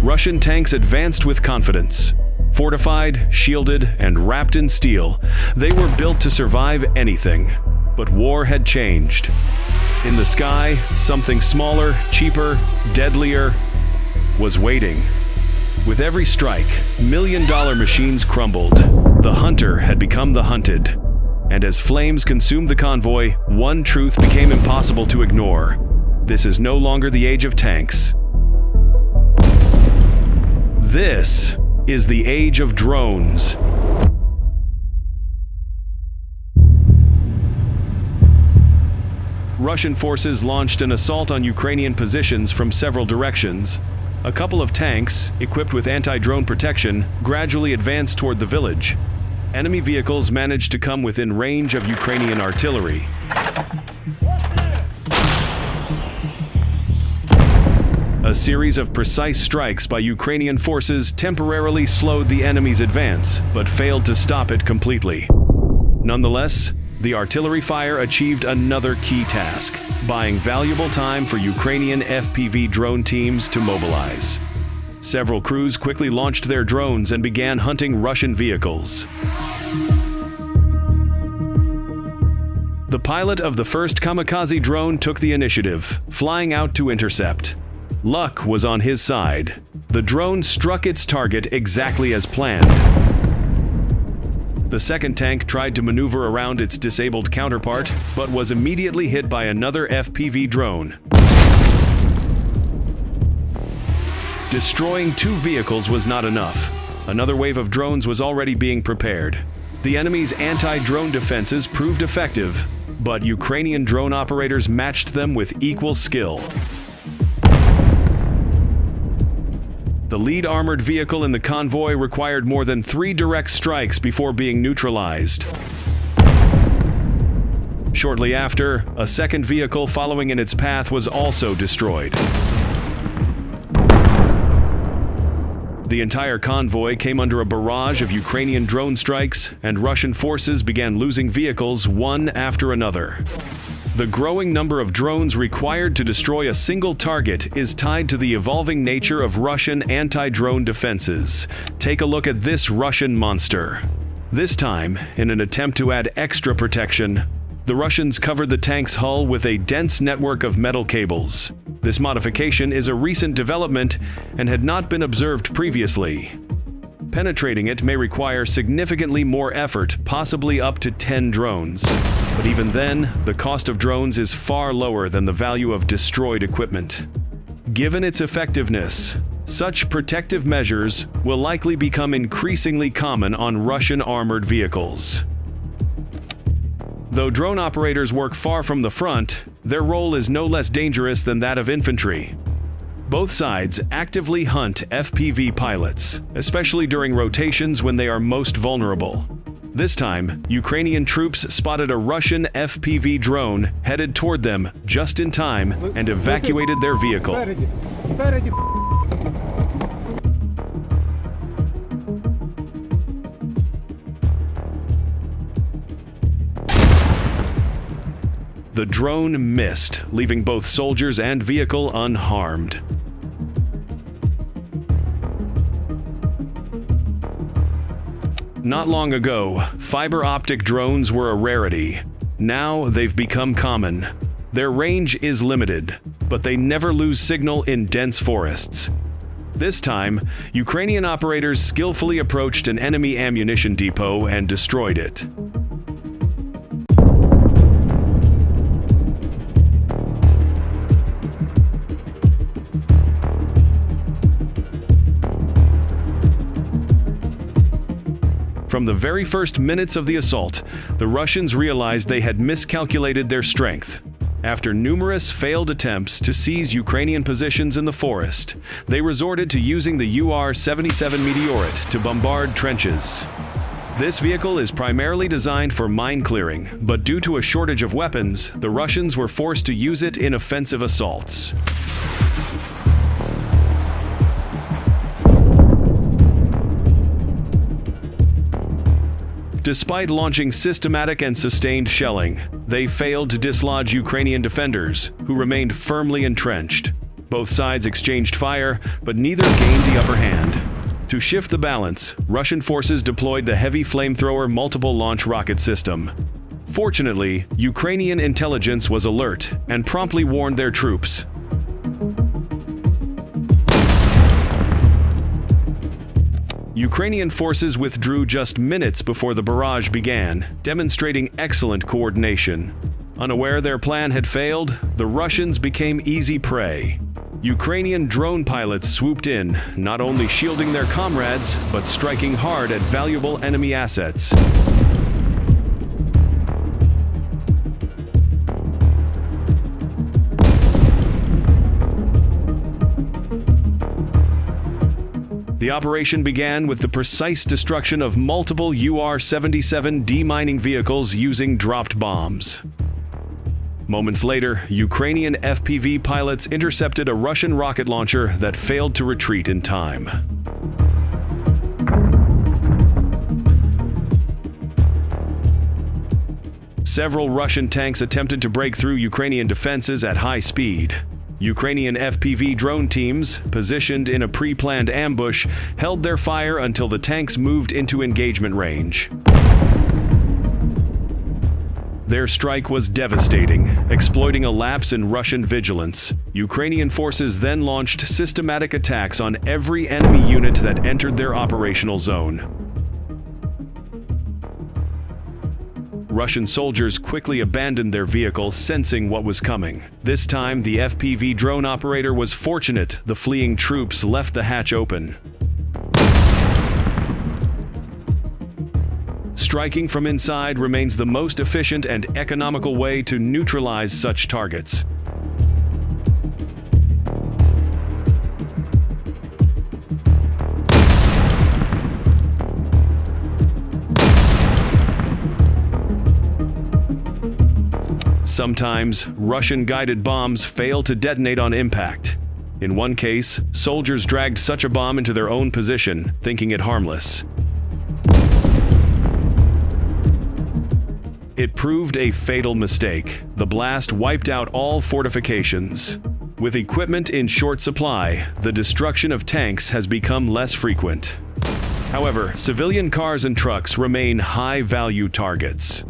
Russian tanks advanced with confidence. Fortified, shielded, and wrapped in steel, they were built to survive anything. But war had changed. In the sky, something smaller, cheaper, deadlier was waiting. With every strike, million-dollar machines crumbled. The hunter had become the hunted. And as flames consumed the convoy, one truth became impossible to ignore. This is no longer the age of tanks. This is the age of drones. Russian forces launched an assault on Ukrainian positions from several directions. A couple of tanks, equipped with anti-drone protection, gradually advanced toward the village. Enemy vehicles managed to come within range of Ukrainian artillery. A series of precise strikes by Ukrainian forces temporarily slowed the enemy's advance, but failed to stop it completely. Nonetheless, the artillery fire achieved another key task, buying valuable time for Ukrainian FPV drone teams to mobilize. Several crews quickly launched their drones and began hunting Russian vehicles. The pilot of the first kamikaze drone took the initiative, flying out to intercept. Luck was on his side. The drone struck its target exactly as planned. The second tank tried to maneuver around its disabled counterpart, but was immediately hit by another FPV drone. Destroying two vehicles was not enough. Another wave of drones was already being prepared. The enemy's anti-drone defenses proved effective, but Ukrainian drone operators matched them with equal skill. The lead armored vehicle in the convoy required more than 3 direct strikes before being neutralized. Shortly after, a second vehicle following in its path was also destroyed. The entire convoy came under a barrage of Ukrainian drone strikes, and Russian forces began losing vehicles one after another. The growing number of drones required to destroy a single target is tied to the evolving nature of Russian anti-drone defenses. Take a look at this Russian monster. This time, in an attempt to add extra protection, the Russians covered the tank's hull with a dense network of metal cables. This modification is a recent development and had not been observed previously. Penetrating it may require significantly more effort, possibly up to 10 drones. But even then, the cost of drones is far lower than the value of destroyed equipment. Given its effectiveness, such protective measures will likely become increasingly common on Russian armored vehicles. Though drone operators work far from the front, their role is no less dangerous than that of infantry. Both sides actively hunt FPV pilots, especially during rotations when they are most vulnerable. This time, Ukrainian troops spotted a Russian FPV drone headed toward them just in time and evacuated their vehicle. The drone missed, leaving both soldiers and vehicle unharmed. Not long ago, fiber optic drones were a rarity. Now they've become common. Their range is limited, but they never lose signal in dense forests. This time, Ukrainian operators skillfully approached an enemy ammunition depot and destroyed it. From the very first minutes of the assault, the Russians realized they had miscalculated their strength. After numerous failed attempts to seize Ukrainian positions in the forest, they resorted to using the UR-77 Meteorit to bombard trenches. This vehicle is primarily designed for mine clearing, but due to a shortage of weapons, the Russians were forced to use it in offensive assaults. Despite launching systematic and sustained shelling, they failed to dislodge Ukrainian defenders, who remained firmly entrenched. Both sides exchanged fire, but neither gained the upper hand. To shift the balance, Russian forces deployed the heavy flamethrower multiple launch rocket system. Fortunately, Ukrainian intelligence was alert and promptly warned their troops. Ukrainian forces withdrew just minutes before the barrage began, demonstrating excellent coordination. Unaware their plan had failed, the Russians became easy prey. Ukrainian drone pilots swooped in, not only shielding their comrades, but striking hard at valuable enemy assets. The operation began with the precise destruction of multiple UR-77 demining vehicles using dropped bombs. Moments later, Ukrainian FPV pilots intercepted a Russian rocket launcher that failed to retreat in time. Several Russian tanks attempted to break through Ukrainian defenses at high speed. Ukrainian FPV drone teams, positioned in a pre-planned ambush, held their fire until the tanks moved into engagement range. Their strike was devastating, exploiting a lapse in Russian vigilance. Ukrainian forces then launched systematic attacks on every enemy unit that entered their operational zone. Russian soldiers quickly abandoned their vehicle, sensing what was coming. This time, the FPV drone operator was fortunate. The fleeing troops left the hatch open. Striking from inside remains the most efficient and economical way to neutralize such targets. Sometimes, Russian-guided bombs fail to detonate on impact. In one case, soldiers dragged such a bomb into their own position, thinking it harmless. It proved a fatal mistake. The blast wiped out all fortifications. With equipment in short supply, the destruction of tanks has become less frequent. However, civilian cars and trucks remain high-value targets.